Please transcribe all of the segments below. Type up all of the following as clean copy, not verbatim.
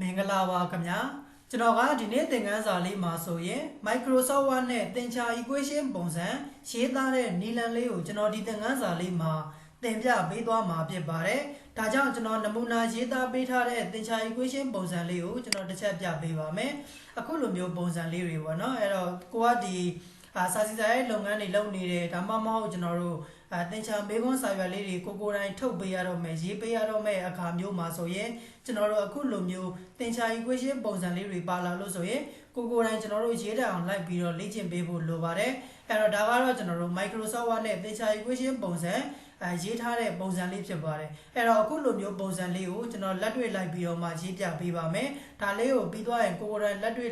မင်္ဂလာပါခင်ဗျာကျွန်တော်ကဒီနေ့သင်ခန်းစာလေးမှာဆိုရင် Microsoft Word နဲ့သင်္ချာ equation ပုံစံရေးသားတဲ့နည်းလမ်းလေးကိုကျွန်တော်ဒီသင်ခန်းစာလေးမှာသင်ပြပေးသွားမှာဖြစ်ပါတယ်ဒါကြောင့်ကျွန်တော်နမူနာရေးသားပေးထားတဲ့သင်္ချာ equation ပုံစံလေးကိုကျွန်တော်တစ်ချက်ပြပေးပါမယ်အခုလိုမျိုးပုံစံလေးတွေပေါ့နော်အဲ့တော့ကိုကဒီစာစီစာရဲ့လုပ်ငန်းတွေလုပ်နေတယ်ဒါမှမဟုတ်ကျွန်တော်တို့သင်္ချာမေးခွန်းစာရွက်လေးတွေကိုယ်တိုင်ထုတ်ပေးရတော့မယ်ရေးပေးရတော့မယ်အခါမျိုးမှာဆိုရင်ကျွန်တော်တို့အခုလိုမျိုးသင်္ချာ equation ပုံစံလေးတွေပါလာလို့ဆိုရင်ကိုယ်တိုင်ကျွန်တော်တို့ရေးတဲ့အောင်လိုက်ပြီးတော့လေ့ကျင့်ပေးဖို့လိုပါတယ်အဲ့တော့ဒါကတော့ကျွန်တော်တို့ Microsoft Word နဲ့သင်္ချာ equation ပုံစံရေးထားတဲ့ပုံစံလေးဖြစ်ပါတယ်အဲ့တော့အခုလိုမျိုးပုံစံလေးကိုကျွန်တော်လက်တွေ့လိုက်ပြီးတော့မှရေးပြပေးပါမယ်ဒါလေးကိုပြီးသွားရင်ကိုယ်တိုင်လက်တွေ့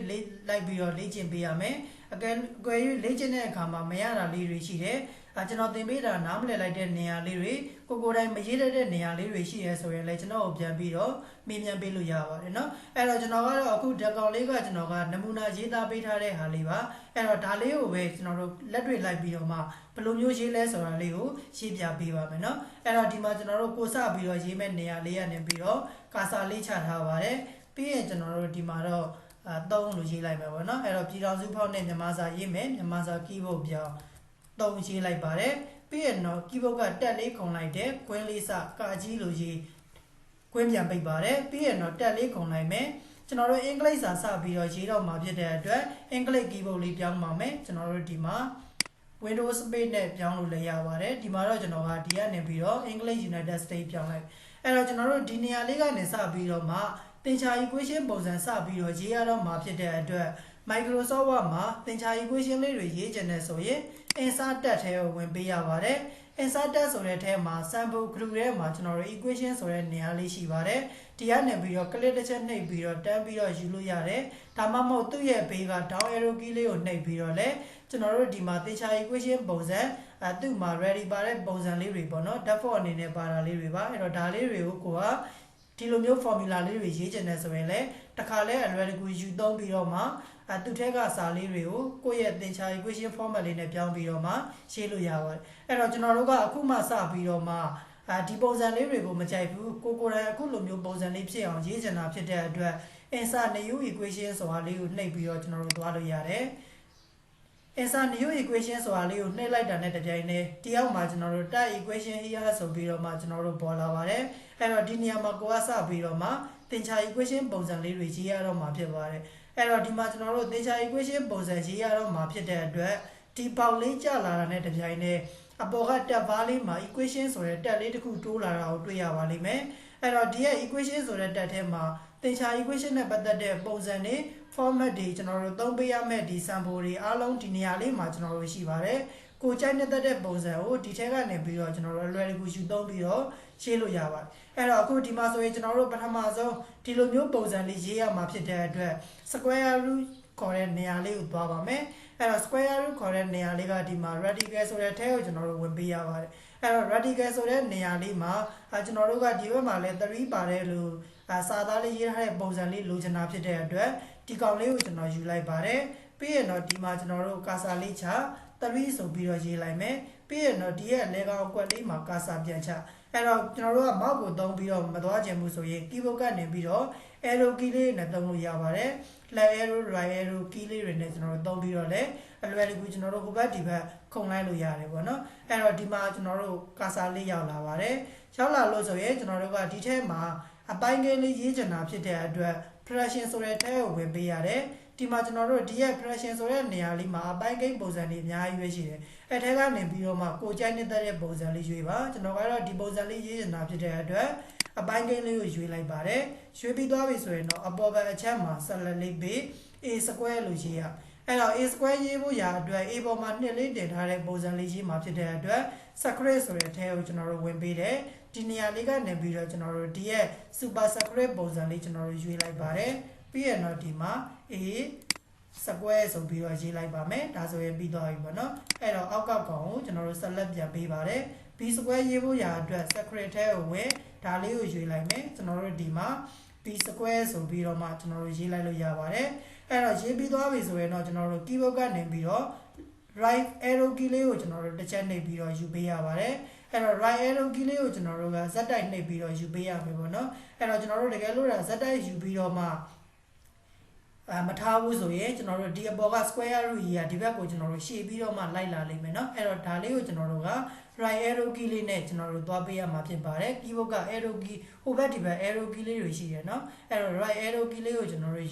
လိုက်ပြီးတော့လေ့ကျင့်ပေးရမယ်အကယ်၍လေ့ကျင့်တဲ့အခါမှာမရတာလေးတွေရှိတယ်ကျွန်တော်သင်ပေးတာနားမလည်လိုက်တဲ့နေရာလေးတွေကိုယ်တိုင်မရေးတဲ့နေရာလေးတွေရှိရဲဆိုရင်လည်းကျွန်တော်ကိုပြန်ပြီးတော့မေးမြန်းပေးလို့ရပါတယ်เนาะအဲ့တော့ကျွန်တော်ကတော့အခုဓာတ်ကောင်လေးကကျွန်တော်ကနမူနာရေးသားပေးထားတဲ့ဟာလေးပါအဲ့တော့ဒါလေးကိုပဲကျွန်တော်တို့လက်တွေ့လိုက်ပြီးတော့မှဘယ်လိုမျိုးရေးလဲဆိုတာလေးကိုရှင်းပြပေးပါမယ်เนาะအဲ့တော့ဒီမှာကျွန်တော်တို့ကိုစပြီးတော့ရေးမဲ့နေရာလေးကနေပြီးတော့ကာစာလေးချထားပါတယ်ပြီးရင်ကျွန်တော်တို့ဒီမှာတော့3လို့ရေးလိုက်မယ်ပေါ့เนาะအဲ့တော့ပြည်တော်စုဖောက်နဲ့မြန်မာစာရေးမယ်မြန်မာစာ keyboard ပြောင်း3ရေးလိုက်ပါတယ်ပြီးရင်တော့ keyboard ကတက်လေးခုံလိုက်တယ်ခွင်းလေးစကာကြီးလို့ရေးခွင်းပြန်ပိတ်ပါတယ်ပြီးရင်တော့တက်လေးခုံလိုက်မယ်ကျွန်တော်တို့အင်္ဂလိပ်စာစပြီးတော့ရေးတော့မှာဖြစ်တဲ့အတွက်အင်္ဂလိပ် keyboard လေးပြောင်းပါမယ်ကျွန်တော်တို့ဒီမှာ Windows space နဲ့ပြောင်းလို့လည်းရပါတယ်ဒီမှာတော့ကျွန်တော်ကဒီကနေပြီးတော့ English United States ပြောင်းလိုက်အဲ့တော့ကျွန်တော်တို့ဒီနေရာလေးကနေစပြီးတော့မှသင်္ချာ equation ပုံစံစပြီးတော့ရေးရတော့မှာဖြစ်တဲ့အတွက် Microsoft Word မှာသင်္ချာ equation လေးတွေရေးချင်တယ်ဆိုရင် insert tab ထဲကိုဝင်ပေးရပါတယ် insert tab ဆိုတဲ့ထဲမှာ sample group ထဲမှာကျွန်တော်တို့ equation ဆိုတဲ့နေရာလေးရှိပါတယ်ဒီကနေပြီးတော့ click တစ်ချက်နှိပ်ပြီးတော့တန်းပြီးတော့ယူလို့ရတယ်ဒါမှမဟုတ်သူ့ရဲ့ဘေးက down arrow key လေးကိုနှိပ်ပြီးတော့လည်းကျွန်တော်တို့ဒီမှာသင်္ချာ equation ပုံစံသူ့မှာ ready ပါတဲ့ပုံစံလေးတွေပေါ့နော် default အနေနဲ့ပါတာလေးတွေပါအဲ့တော့ဒါလေးတွေကိုကိုကဒီလိုမျိုး formula လေးတွေရေးချင်တယ်ဆိုရင်လည်းတခါလဲအလွယ်တကူယူသုံးပြီးတော့မှသူ့ထက်ကစာလေးတွေကိုကိုယ့်ရဲ့သင်္ချာ equation format လေးနဲ့ပြောင်းပြီးတော့မှရေးလို့ရပါတယ်အဲ့တော့ကျွန်တော်တို့ကအခုမှစပြီးတော့မှဒီပုံစံလေးတွေကိုမကြိုက်ဘူးကိုယ်တိုင်အခုလိုမျိုးပုံစံလေးဖြစ်အောင်ရေးချင်တာဖြစ်တဲ့အတွက် insert new equation ဆိုတာလေးကိုနှိပ်ပြီးတော့ကျွန်တော်တို့သွားလို့ရတယ် insert new equation ဆိုတာလေးကိုနှိပ်လိုက်တာနဲ့တပြိုင်တည်းတယောက်မှာကျွန်တော်တို့ type equation here ဆိုပြီးတော့မှကျွန်တော်တို့ပေါ်လာပါတယ်အဲ့တော့ဒီနေရာမှာကိုကစပြီးတော့မှသင်္ချာ equation ပုံစံလေးတွေရေးရတော့မှာဖြစ်ပါတယ်အဲ့တော့ဒီမှာကျွန်တော်တို့သင်္ချာ equation ပုံစံရေးရတော့မှာဖြစ်တဲ့အတွက်ဒီပေါက်လေးကျလာတာနဲ့တပြိုင်တည်းအပေါ်ကတက်ဘားလေးမှာ equation ဆိုတဲ့တက်လေးတစ်ခုတိုးလာတာကိုတွေ့ရပါလိမ့်မယ်အဲ့တော့ဒီရဲ့ equation ဆိုတဲ့တက်ထဲမှာသင်္ချာ equation နဲ့ပတ်သက်တဲ့ပုံစံတွေ format တွေကျွန်တော်တို့သုံးပေးရမယ့်ဒီ sample တွေအားလုံးဒီနေရာလေးမှာကျွန်တော်တို့ရှိပါတယ်ကိုကြိုက်တဲ့ပုံစံကိုဒီထဲကနေပြီးတော့ကျွန်တော်တို့အလွယ်တကူယူသုံးပြီးတော့ရေးလို့ရပါတယ်အဲ့တော့အခုဒီမှာဆိုရင်ကျွန်တော်တို့ပထမဆုံးဒီလိုမျိုးပုံစံလေးရေးရမှာဖြစ်တဲ့အတွက် square root ခေါ်တဲ့နေရာလေးကိုသွားပါမယ်အဲ့တော့ square root ခေါ်တဲ့နေရာလေးကဒီမှာ radical ဆိုတဲ့ထဲကိုကျွန်တော်တို့ဝင်ပေးရပါတယ်အဲ့တော့ radical ဆိုတဲ့နေရာလေးမှာကျွန်တော်တို့ကဒီဘက်မှာလည်း3ပါတယ်လို့စာသားလေးရေးထားတဲ့ပုံစံလေးလိုချင်တာဖြစ်တဲ့အတွက်ဒီကောင်လေးကိုကျွန်တော်ယူလိုက်ပါတယ်ပြီးရင်တော့ဒီမှာကျွန်တော်တို့ကာစာလေးချ3ဆိုပြီးတော့ရေးလိုက်မယ်ပြီးရင်တော့ဒီရဲ့လေကောင်အကွက်လေးမှာကာစာပြန်ချအဲ့တော့ကျွန်တော်တို့က mouse ကိုသုံးပြီးတော့မသွားချင်ဘူးဆိုရင် keyboard ကနေပြီးတော့ arrow key လေးနဲ့သုံးလို့ရပါတယ် left arrow right arrow key လေးတွေနဲ့ကျွန်တော်တို့သုံးပြီးတော့လည်းအလွယ်တကူကျွန်တော်တို့ဟိုဘက်ဒီဘက်ခုန်လိုက်လို့ရတယ်ပေါ့နော်အဲ့တော့ဒီမှာကျွန်တော်တို့ကာစာလေးရောက်လာပါတယ်ရောက်လာလို့ဆိုရင်ကျွန်တော်တို့ကဒီထဲမှာအပိုင်းကလေးရေးချင်တာဖြစ်တဲ့အတွက် fraction ဆိုတဲ့ထဲကိုဝင်ပေးရတယ်ဒီမှာကျွန်တော်တို့ဒီရဲ့ fraction ဆိုတဲ့နေရာလေးမှာအပိုင်းကိန်းပုံစံတွေအများကြီးပဲရှိတယ်အဲ့ထဲကနေပြီးတော့မှကိုကြိုက်နေတဲ့ပုံစံလေးရွေးပါကျွန်တော်ကတော့ဒီပုံစံလေးရေးချင်တာဖြစ်တဲ့အတွက်အပိုင်းကိန်းလေးကိုရွေးလိုက်ပါတယ်ရွေးပြီးသွားပြီဆိုရင်တော့အပေါ်ဘက်အချက်မှာဆက်လက်လေးပေး a square လို့ရေးရအဲ့တော့ a square ရေးဖို့ရာအတွက် a ပေါ်မှာ2လေးတင်ထားတဲ့ပုံစံလေးရေးမှာဖြစ်တဲ့အတွက် square ဆိုတဲ့ထဲကိုကျွန်တော်တို့ဝင်ပေးတယ်ဒီနေရာလေးကနေပြီးတော့ကျွန်တော်တို့ဒီရဲ့ super square ပုံစံလေးကျွန်တော်တို့ရွေးလိုက်ပါတယ်ပြီးရင်တော့ဒီမှာ a square ဆိုပြီးတော့ရေးလိုက်ပါမယ်ဒါဆိုရင်ပြီးသွားပြီပေါ့နော်အဲ့တော့အောက်ကကောင်ကိုကျွန်တော်တို့ဆက်လက်ပြန်ပေးပါတယ် b square ရေးဖို့ရာအတွက် square ထဲကိုဝင်ဒါလေးကိုရွေးလိုက်မယ်ကျွန်တော်တို့ဒီမှာ b square ဆိုပြီးတော့မှကျွန်တော်တို့ရေးလိုက်လို့ရပါတယ်အဲ့တော့ရေးပြီးသွားပြီဆိုရင်တော့ကျွန်တော်တို့ keyboard ကနေပြီးတော့ right arrow key လေးကိုကျွန်တော်တို့တစ်ချက်နှိပ်ပြီးတော့ယူပေးရပါတယ် right arrow key လေးကိုကျွန်တော်တို့ကဇက်တိုက်နှိပ်ပြီးတော့ယူပေးရမယ်ပေါ့နော်အဲ့တော့ကျွန်တော်တို့တကယ်လို့ဇက်တိုက်ယူပြီးတော့မှမထားဘူးဆိုရင်ကျွန်တော်တို့ဒီအပေါ်က square root ကြီးကဒီဘက်ကိုကျွန်တော်တို့ရှေ့ပြီးတော့မှလိုက်လာလိမ့်မယ်เนาะအဲ့တော့ဒါလေးကိုကျွန်တော်တို့က right arrow key လေးနဲ့ကျွန်တော်တို့သွားပေးရမှာဖြစ်ပါတယ် keyboard က arrow key ဟိုဘက်ဒီဘက် arrow key လေးတွေရှိတယ်เนาะအဲ့တော့ right arrow key လေးကိုကျွန်တော်တို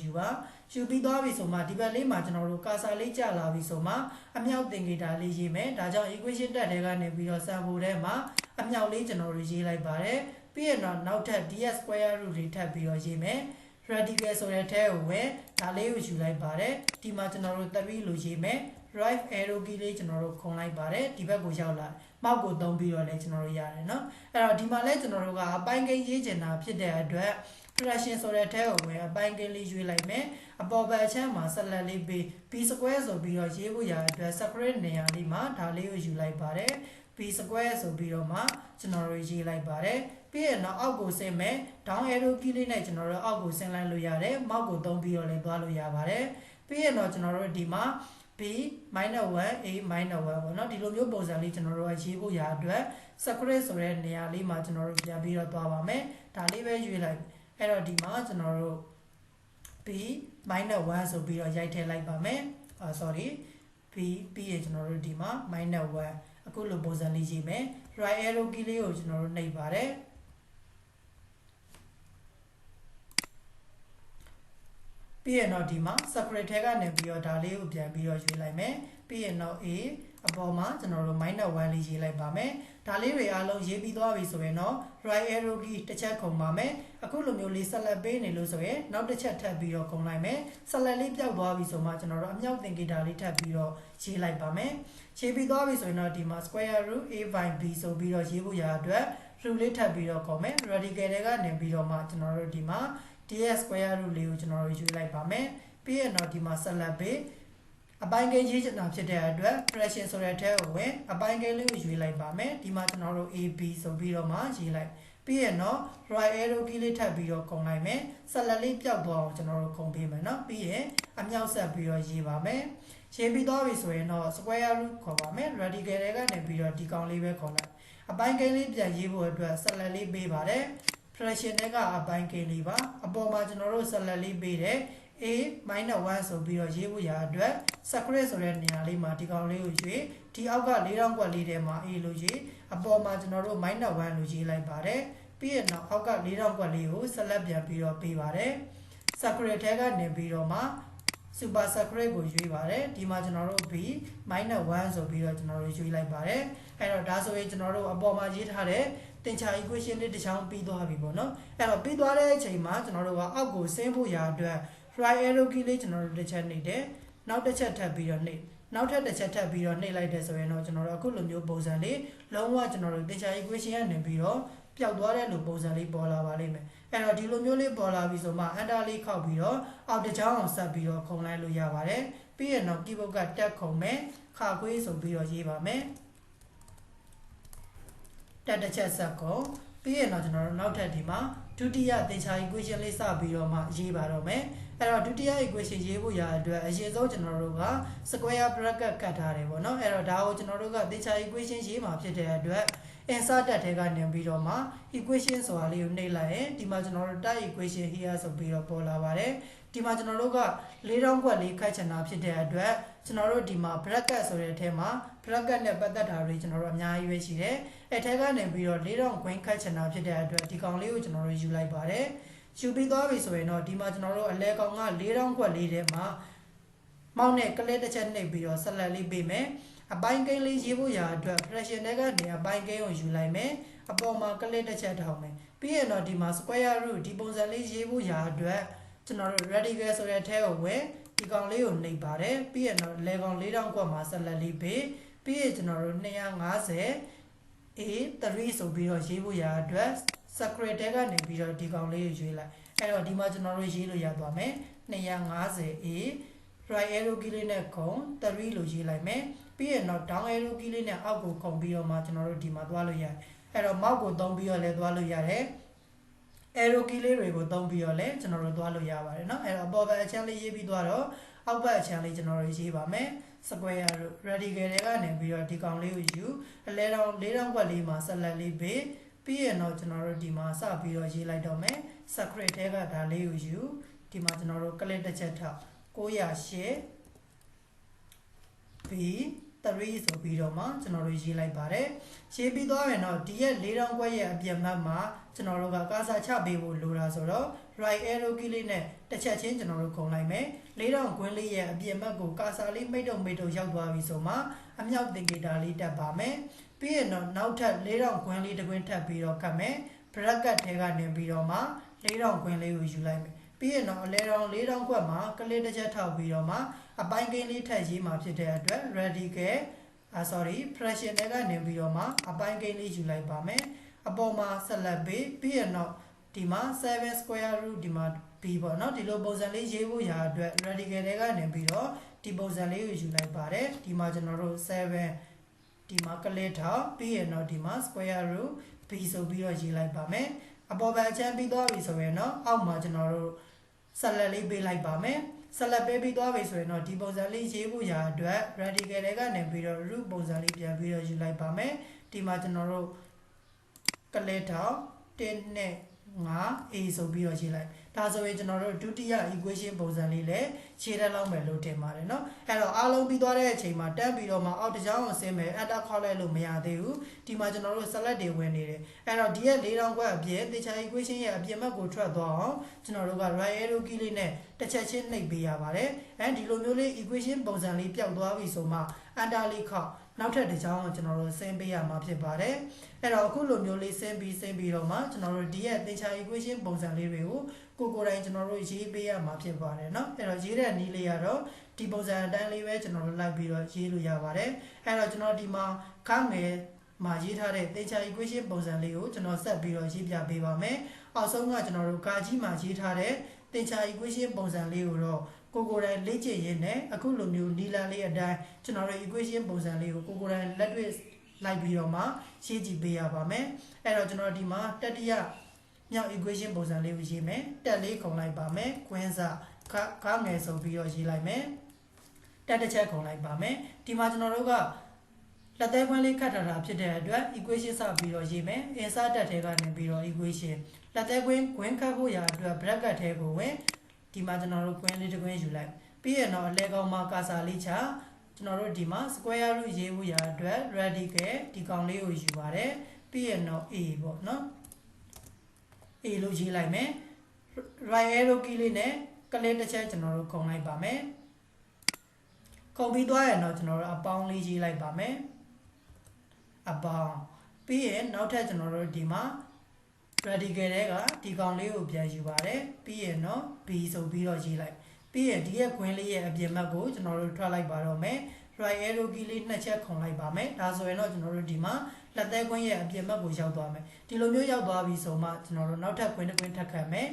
့ယူပြီးသွားပြီဆိုမှဒီဘက်လေးမှာကျွန်တော်တို့ cursor လေးကျလာပြီဆိုမှအမြောက်သင်္ကေတလေးရေးမယ်ဒါကြောင့် equation တက်တဲ့ကနေပြီးတော့ sample ထဲမှာအမြောက်လေးကျွန်တော်တို့ရေးလိုက်ပါတယ်ပြီးရင်တော့နောက်ထပ် ds square root တွေထပ်ပြီးတော့ရေးမယ် radical ဆိုတဲ့ထဲကိုပဲဒါလေးကိုယူလိုက်ပါတယ်ဒီမှာကျွန်တော်တို့3လို့ရေးမယ် right arrow key လေးကျွန်တော်တို့ခုံလိုက်ပါတယ်ဒီဘက်ကိုရောက်လာမောက်ကိုသုံးပြီးတော့လည်းကျွန်တော်တို့ရတယ်เนาะအဲ့တော့ဒီမှာလည်းကျွန်တော်တို့ကအပိုင်းကိန်းရေးချင်တာဖြစ်တဲ့အတွက် fraction ဆိုတဲ့ထဲကိုပဲအပိုင်းကိန်းလေးရွေးလိုက်မယ်အပေါ်ဘက်အချမ်းမှာဆက်လက်လေးပေး b square ဆိုပြီးတော့ရေးဖို့ရတဲ့အတွက် separate နေရာလေးမှာဒါလေးကိုယူလိုက်ပါတယ် b square ဆိုပြီးတော့မှကျွန်တော်တို့ရေးလိုက်ပါတယ်ပြီးရင်တော့အောက်ကိုဆင်းမယ် down arrow key လေးနဲ့ကျွန်တော်တို့အောက်ကိုဆင်းလိုက်လို့ရတယ်မောက်ကိုသုံးပြီးတော့လည်းသွားလို့ရပါတယ်ပြီးရင်တော့ကျွန်တော်တို့ဒီမှာ b -1 a -1 ပေါ့နော်ဒီလိုမျိုးပုံစံလေးကျွန်တော်တို့ကရေးဖို့ရအတွက် separate ဆိုတဲ့နေရာလေးမှာကျွန်တော်တို့ပြန်ပြီးတော့သွားပါမယ်ဒါလေးပဲရွေးလိုက်အဲ့တော့ဒီမှာကျွန်တော်တို့ b -1 ဆိုပြီးတော့ရိုက်ထည့်လိုက်ပါမယ်sorry b ပြီးရင်ကျွန်တော်တို့ဒီမှာ -1 အခုလိုပုံစံလေးရေးမယ် right arrow key လေးကိုကျွန်တော်တို့နှိပ်ပါတယ်ပြီးရင်တော့ဒီမှာ separate ထဲကနေပြီးတော့ဒါလေးကိုပြန်ပြီးတော့ရွေးလိုက်မယ်ပြီးရင်တော့ a အပေါ်မှာကျွန်တော်တို့ -1 လေးရေးလိုက်ပါမယ်ဒါလေးတွေအားလုံးရေးပြီးသွားပြီဆိုရင်တော့ right arrow key တစ်ချက်ခုံပါမယ်အခုလိုမျိုးလေးဆက်လက်ပေးနေလို့ဆိုရင်နောက်တစ်ချက်ထပ်ပြီးတော့ခုံလိုက်မယ်ဆက်လက်လေးပျောက်သွားပြီဆိုမှကျွန်တော်တို့အမြောက်သင်္ကေတလေးထပ်ပြီးတော့ရေးလိုက်ပါမယ်ရေးပြီးသွားပြီဆိုရင်တော့ဒီမှာ square root a by b ဆိုပြီးတော့ရေးဖို့ရအတွက် root လေးထပ်ပြီးတော့ခေါ်မယ် radical တွေကနေပြီးတော့မှကျွန်တော်တို့ဒီမှာds square root လေးကိုကျွန်တော်တို့ယူလိုက်ပါမယ်ပြီးရင်တော့ဒီမှာဆက်လက်ပေးအပိုင်းကိန်းရေးချင်တာဖြစ်တဲ့အတွက် fraction ဆိုတဲ့ထဲကိုဝင်အပိုင်းကိန်းလေးကိုယူလိုက်ပါမယ်ဒီမှာကျွန်တော်တို့ ab ဆိုပြီးတော့မှရေးလိုက်ပြီးရင်တော့ right arrow key လေးထပ်ပြီးတော့ခုံလိုက်မယ်ဆက်လက်လေးပျောက်သွားအောင်ကျွန်တော်တို့ခုံပေးမယ်เนาะပြီးရင်အမြောက်ဆက်ပြီးတော့ရေးပါမယ်ရေးပြီးသွားပြီဆိုရင်တော့ square root ခေါ်ပါမယ် radical တွေကနေပြီးတော့ဒီကောင်လေးပဲခေါ်လိုက်အပိုင်းကိန်းလေးပြန်ရေးဖို့အတွက်ဆက်လက်လေးပေးပါတယ် fraction တွေကအပိုင်းကိန်းလေးပါအပေါ်မှာကျွန်တော်တို့ဆက်လက်လေးပေးတယ် a -1 ဆိုပြီးတော့ရေးဖို့ရအတွက် separate ဆိုတဲ့နေရာလေးမှာဒီကောင်လေးကိုရွေးဒီအောက်က4000ကွက်လေးထဲမှာ a လို့ရေးအပေါ်မှာကျွန်တော်တို့ -1 လို့ရေးလိုက်ပါတယ်ပြီးရင်တော့အောက်က4000ကွက်လေးကိုဆက်လက်ပြန်ပြီးတော့ပေးပါတယ် separate ထဲကနေပြီးတော့မှ super separate ကိုရွေးပါတယ်ဒီမှာကျွန်တော်တို့ b -1 ဆိုပြီးတော့ကျွန်တော်တို့ရွေးလိုက်ပါတယ်အဲ့တော့ဒါဆိုရင်ကျွန်တော်တို့အပေါ်မှာရေးထားတဲ့သင်္ချာ equation လေးတစ်ချောင်းပြီးသွားပြီပေါ့နော်အဲ့တော့ပြီးသွားတဲ့အချိန်မှာကျွန်တော်တို့ကအောက်ကိုဆင်းဖို့ရာအတွက် right arrow key လေးကျွန်တော်တို့တစ်ချက်နှိပ်တယ်နောက်တစ်ချက်ထပ်ပြီးတော့နှိပ်နောက်ထပ်တစ်ချက်ထပ်ပြီးတော့နှိပ်လိုက်တယ်ဆိုရင်တော့ကျွန်တော်တို့အခုလိုမျိုးပုံစံလေးလုံးဝကျွန်တော်တို့သင်္ချာ equation ကနေပြီးတော့ပျောက်သွားတဲ့လိုပုံစံလေးပေါ်လာပါလိမ့်မယ်အဲ့တော့ဒီလိုမျိုးလေးပေါ်လာပြီဆိုမှ enter လေးခောက်ပြီးတော့အောက်တစ်ချောင်းအောင်ဆက်ပြီးတော့ခုံလိုက်လို့ရပါတယ်ပြီးရင်တော့ keyboard ကတက်ခုံမယ်ခါခွေးဆိုပြီးတော့ရေးပါမယ်တက်တစ်ချက်ဆက်ခုံပြီးရင်တော့ကျွန်တော်တို့နောက်ထပ်ဒီမှာဒုတိယသင်္ချာ equation လေးစပြီးတော့မှရေးပါတော့မယ်အဲ့တော့ဒုတိယ equation ရေးဖို့ရတဲ့အတွက်အရင်ဆုံးကျွန်တော်တို့က square bracket ကတ်ထားတယ်ပေါ့နော်အဲ့တော့ဒါကိုကျွန်တော်တို့ကသင်္ချာ equation ရေးမှာဖြစ်တဲ့အတွက် insert တက်ထဲကနေပြီးတော့မှ equation ဆိုတာလေးကိုနှိပ်လိုက်ရင်ဒီမှာကျွန်တော်တို့ type equation here ဆိုပြီးတော့ပေါ်လာပါတယ်ဒီမှာကျွန်တော်တို့က4000ခွက်လေးခတ်ချင်တာဖြစ်တဲ့အတွက်ကျွန်တော်တို့ဒီမှာ bracket ဆိုတဲ့အထဲမှာ bracket နဲ့ပတ်သက်တာတွေကျွန်တော်တို့အများကြီးပဲရှိတယ်အဲထဲကနေပြီးတော့4000ခွင်းခတ်ချင်တာဖြစ်တဲ့အတွက်ဒီကောင်လေးကိုကျွန်တော်တို့ယူလိုက်ပါတယ်ယူပြီးသွားပြီဆိုရင်တော့ဒီမှာကျွန်တော်တို့အလဲကောင်က4000ခွက်လေးထဲမှာမောင်းနဲ့ကလစ်တစ်ချက်နှိပ်ပြီးတော့ဆက်လက်လေးပေးမယ်အပိုင်းကိန်းလေးရေးဖို့ရာအတွက် fraction တွေကနေအပိုင်းကိန်းကိုယူလိုက်မယ်အပေါ်မှာကလစ်တစ်ချက်ထောင်မယ်ပြီးရင်တော့ဒီမှာ square root ဒီပုံစံလေးရေးဖို့ရာအတွက်ကျွန်တော်တို့ radical ဆိုတဲ့ထဲကိုဝင်ဒီကောင်လေးကိုနှိပ်ပါတယ်ပြီးရင်တော့လေကောင်4000ကွက်မှာဆက်လက်လေးပေးပြီးရင်ကျွန်တော်တို့250 a 3ဆိုပြီးတော့ရေးဖို့ရာအတွက် secret ထဲကနေပြီးတော့ဒီကောင်လေးကိုရွေးလိုက်အဲ့တော့ဒီမှာကျွန်တော်တို့ရေးလို့ရသွားမယ်250 a right arrow key လေးနဲ့ခုံ3လို့ရေးလိုက်မယ်ပြီးရင်တော့ down arrow key လေးနဲ့အောက်ကိုခုံပြီးတော့မှကျွန်တော်တို့ဒီမှာသွားလို့ရတယ်အဲ့တော့ mouse ကိုသုံးပြီးတော့လည်းသွားလို့ရတယ် arrow key လေးတွေကိုသုံးပြီးတော့လည်းကျွန်တော်တို့သွားလို့ရပါတယ်เนาะအဲ့တော့အပေါ်ဘက်အချမ်းလေးရေးပြီးသွားတော့အောက်ဘက်အချမ်းလေးကျွန်တော်တို့ရေးပါမယ် square radical တွေကနေပြီးတော့ဒီကောင်လေးကိုယူအလဲတောင်4,000 ကွက်လေးမှာဆက်လက်လေးပေးပြီးရင်တော့ကျွန်တော်တို့ဒီမှာစပြီးတော့ရေးလိုက်တော့မယ် secret ထဲကဒါလေးကိုယူဒီမှာကျွန်တော်တို့ click တစ်ချက်ထောက်908 B 3ဆိုပြီးတော့မှကျွန်တော်တို့ရေးလိုက်ပါတယ်ရေးပြီးသွားရင်တော့ဒီရဲ့4,000 ကွက်ရဲ့အပြင်ဘက်မှာကျွန်တော်တို့ကကာစာချပေးဖို့လိုတာဆိုတော့ right arrow key လေးနဲ့တစ်ချက်ချင်းကျွန်တော်တို့ခုံလိုက်မယ်4,000 ကွင်းလေးရဲ့အပြင်ဘက်ကိုကာစာလေးမိတ်တုံရောက်သွားပြီဆိုမှအမြောက်သင်္ကေတလေးတက်ပါမယ်ပြီးရင်တော့နောက်ထပ်4,000 ကွင်းလေးတစ်ကွင်းထပ်ပြီးတော့ကတ်မယ် bracket ထဲကနေပြီးတော့မှ4,000 ကွင်းလေးကိုယူလိုက်မယ်ပြီးရင်တော့အလဲတောင်4,000 ကွက်မှာကလစ်တစ်ချက်ထောက်ပြီးတော့မှအပိုင်းကိန်းလေးထပ်ရေးမှာဖြစ်တဲ့အတွက် radical fraction တွေကနေပြီးတော့မှအပိုင်းကိန်းလေးယူလိုက်ပါမယ်အပေါ်မှာဆက်လက်ပြီးရင်တော့ဒီမှာ7 square root ဒီမှာ b ပေါ့နော်ဒီလိုပုံစံလေးရေးဖို့ရာအတွက် radical တွေကနေပြီးတော့ဒီပုံစံလေးကိုယူလိုက်ပါတယ်ဒီမှာကျွန်တော်တို့7ဒီမှာကလစ်ထောက်ပြီးရင်တော့ဒီမှာ square root b ဆိုပြီးတော့ရေးလိုက်ပါမယ်အပေါ်ဘက်အချမ်းပြီးသွားပြီဆိုရင်တော့အောက်မှာကျွန်တော်တို့ဆက်လက်လေးပေးလိုက်ပါမယ်ဆက်လက်ပေးပြီးသွားပြီဆိုရင်တော့ဒီပုံစံလေးရေးဖို့ရာအတွက် radical တွေကနေပြီးတော့ root ပုံစံလေးပြန်ပြီးတော့ယူလိုက်ပါမယ်ဒီမှာကျွန်တော်တို့ကလစ်ထောက်1နဲ့5 a ဆိုပြီးတော့ရေးလိုက်ဒါဆိုရင်ကျွန်တော်တို့ဒုတိယ equation ပုံစံလေးလည်းခြေတက်လောက်မယ်လို့ထင်ပါတယ်เนาะအဲ့တော့အားလုံးပြီးသွားတဲ့အချိန်မှာတက်ပြီးတော့မှအောက်တစ်ကြောင်းအောင်ဆင်းမယ် enter ခေါက်လိုက်လို့မရသေးဘူးဒီမှာကျွန်တော်တို့ select တွေဝင်နေတယ်အဲ့တော့ဒီရဲ့4,000 ကွက်အပြင်တေချာ equation ရဲ့အပြင်ဘက်ကိုထွက်သွားအောင်ကျွန်တော်တို့က right arrow key လေးနဲ့တစ်ချက်ချင်းနှိပ်ပေးရပါတယ်အဲဒီလိုမျိုးလေး equation ပုံစံလေးပျောက်သွားပြီဆိုမှ enter လေးခေါက်နောက်ထပ်တစ်ကြောင်းကိုကျွန်တော်တို့ဆင်းပေးရမှာဖြစ်ပါတယ်အဲ့တော့အခုလိုမျိုးလေးဆင်းပြီးတော့မှကျွန်တော်တို့ဒီရဲ့သင်္ချာ equation ပုံစံလေးတွေကိုကိုယ်တိုင်ကျွန်တော်တို့ရေးပေးရမှာဖြစ်ပါတယ်เนาะအဲ့တော့ရေးတဲ့နည်းလေးကတော့ဒီပုံစံအတိုင်းလေးပဲကျွန်တော်တို့လိုက်ပြီးတော့ရေးလို့ရပါတယ်အဲ့တော့ကျွန်တော်ဒီမှာခန်းငယ်မှာရေးထားတဲ့သင်္ချာ equation ပုံစံလေးကိုကျွန်တော်ဆက်ပြီးတော့ရေးပြပေးပါမယ်အောက်ဆုံးကကျွန်တော်တို့ကာကြီးမှာရေးထားတဲ့သင်္ချာ equation ပုံစံလေးကိုတော့ကိုယ်တိုင်လေ့ကျင့်ရင်းနဲ့အခုလိုမျိုးနီလန်လေးအတိုင်းကျွန်တော်တို့ equation ပုံစံလေးကိုကိုယ်တိုင်လက်တွေ့လိုက်ပြီးတော့မှရှင်းကြည့်ပေးရပါမယ်အဲ့တော့ကျွန်တော်ဒီမှာတတိယမြောက် equation ပုံစံလေးကိုရေးမယ်တက်လေးခုံလိုက်ပါမယ်ခွင်းစခါငယ်ဆိုပြီးတော့ရေးလိုက်မယ်တက်တစ်ချက်ခုံလိုက်ပါမယ်ဒီမှာကျွန်တော်တို့ကလက်သေးခွင်းလေးခတ်ထားတာဖြစ်တဲ့အတွက် equation စပြီးတော့ရေးမယ် insert တက်ထဲကနေပြီးတော့ equation လက်သေးခွင်းခတ်ဖို့ရာအတွက် bracket ထဲကိုဝင်ဒီမှာကျွန်တော်တို့ခွင်းလေးတစ်ခွင်းယူလိုက်ပြီးရင်တော့အလဲကောင်မှာကာစာလေးချကျွန်တော်တို့ဒီမှာ square root ရေးဖို့ရာအတွက် radical ဒီကောင်လေးကိုယူပါတယ်ပြီးရင်တော့ a ပေါ့နော် a လို့ရေးလိုက်မယ် right arrow key လေးနဲ့ကလစ်တစ်ချက်ကျွန်တော်တို့ခုံလိုက်ပါမယ်ခုံပြီးသွားရင်တော့ကျွန်တော်တို့အပေါင်းလေးရေးလိုက်ပါမယ်အပေါင်းပြီးရင်နောက်ထပ်ကျွန်တော်တို့ဒီမှာ radical တွေကဒီကောင်လေးကိုပြန်ယူပါတယ်ပြီးရင်တော့ b ဆိုပြီးတော့ရေးလိုက်ပြီးရင်ဒီရဲ့ခွင်းလေးရဲ့အပြင်ဘက်ကိုကျွန်တော်တို့ထွက်လိုက်ပါတော့မယ် right arrow key လေးနှစ်ချက်ခုံလိုက်ပါမယ်ဒါဆိုရင်တော့ကျွန်တော်တို့ဒီမှာလက်သေးခွင်းရဲ့အပြင်ဘက်ကိုရောက်သွားမယ်ဒီလိုမျိုးရောက်သွားပြီဆိုမှကျွန်တော်တို့နောက်ထပ်ခွင်းတစ်ခွင်းထပ်ခတ်မယ်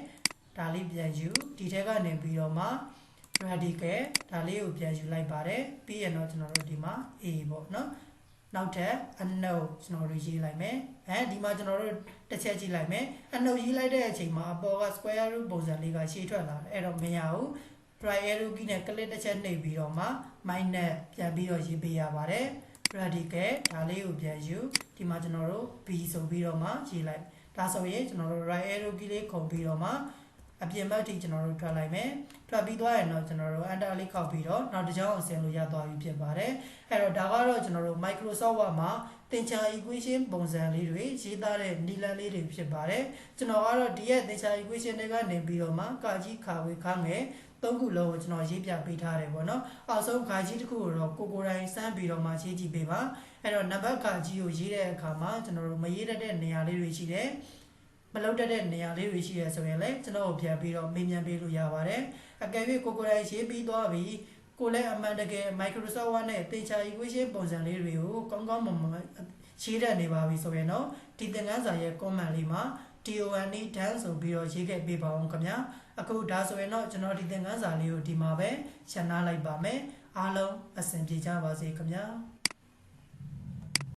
ဒါလေးပြန်ယူဒီထဲကနေပြီးတော့မှ radical ဒါလေးကိုပြန်ယူလိုက်ပါတယ်ပြီးရင်တော့ကျွန်တော်တို့ဒီမှာ a ပေါ့နော်နောက်ထပ်အနှုတ်ကျွန်တော်တို့ရေးလိုက်မယ်ဒီမှာကျွန်တော်တို့တစ်ချက်ကြည့်လိုက်မယ်အနှုတ်ရေးလိုက်တဲ့အချိန်မှာအပေါ်က square root ပုံစံလေးကရှေ့ထွက်လာတယ်အဲ့တော့မရဘူး right arrow key နဲ့ကလစ်တစ်ချက်နှိပ်ပြီးတော့မှ minus ပြန်ပြီးတော့ရေးပေးရပါတယ် radical ဒါလေးကိုပြန်ယူဒီမှာကျွန်တော်တို့ b ဆိုပြီးတော့မှရေးလိုက်ဒါဆိုရင်ကျွန်တော်တို့ right arrow key လေးခုံပြီးတော့မှအပြင်ဘက်ထိကျွန်တော်တို့ထွက်လိုက်မယ်ထွက်ပြီးသွားရင်တော့ကျွန်တော်တို့ enter လေးခောက်ပြီးတော့နောက်တစ်ကြောင်းအောင်ဆင်းလို့ရသွားပြီဖြစ်ပါတယ်အဲ့တော့ဒါကတော့ကျွန်တော်တို့ Microsoft Word မှာသင်္ချာ equation ပုံစံလေးတွေရေးသားတဲ့နည်းလမ်းလေးတွေဖြစ်ပါတယ်ကျွန်တော်ကတော့ဒီရဲ့သင်္ချာ equation တွေကနေပြီးတော့မှကာကြီးခါဝေခါငယ်သုံးခုလုံးကိုကျွန်တော်ရေးပြပေးထားတယ်ပေါ့နော်အောက်ဆုံးခါကြီးတစ်ခုကိုတော့ကိုယ်တိုင်စမ်းပြီးတော့မှရေးကြည့်ပေးပါအဲ့တော့နံပါတ်ခါကြီးကိုရေးတဲ့အခါမှာကျွန်တော်တို့မရေးတတ်တဲ့နေရာလေးတွေရှိတယ်မလောက်တတ်တဲ့နေရာလေးတွေရှိရဆိုရင်လည်းကျွန်တော်တို့ပြန်ပြီးတော့မေးမြန်းပေးလို့ရပါတယ်အကယ်၍ကိုယ်တိုင်ရေးပြီးသွားပြီကိုလည်းအမှန်တကယ် Microsoft Word နဲ့သင်္ချာ equation ပုံစံလေးတွေကိုကောင်းကောင်းမွန်မွန်ရေးတတ်နေပါပြီဆိုရင်တော့ဒီသင်ခန်းစာရဲ့ comment လေးမှာ DONE done ဆိုပြီးတော့ရေးခဲ့ပေးပါအောင်ခင်ဗျာအခုဒါဆိုရင်တော့ကျွန်တော်ဒီသင်ခန်းစာလေးကိုဒီမှာပဲရှင်းနာလိုက်ပါမယ်အားလုံးအဆင်ပြေကြပါစေခင်ဗျာ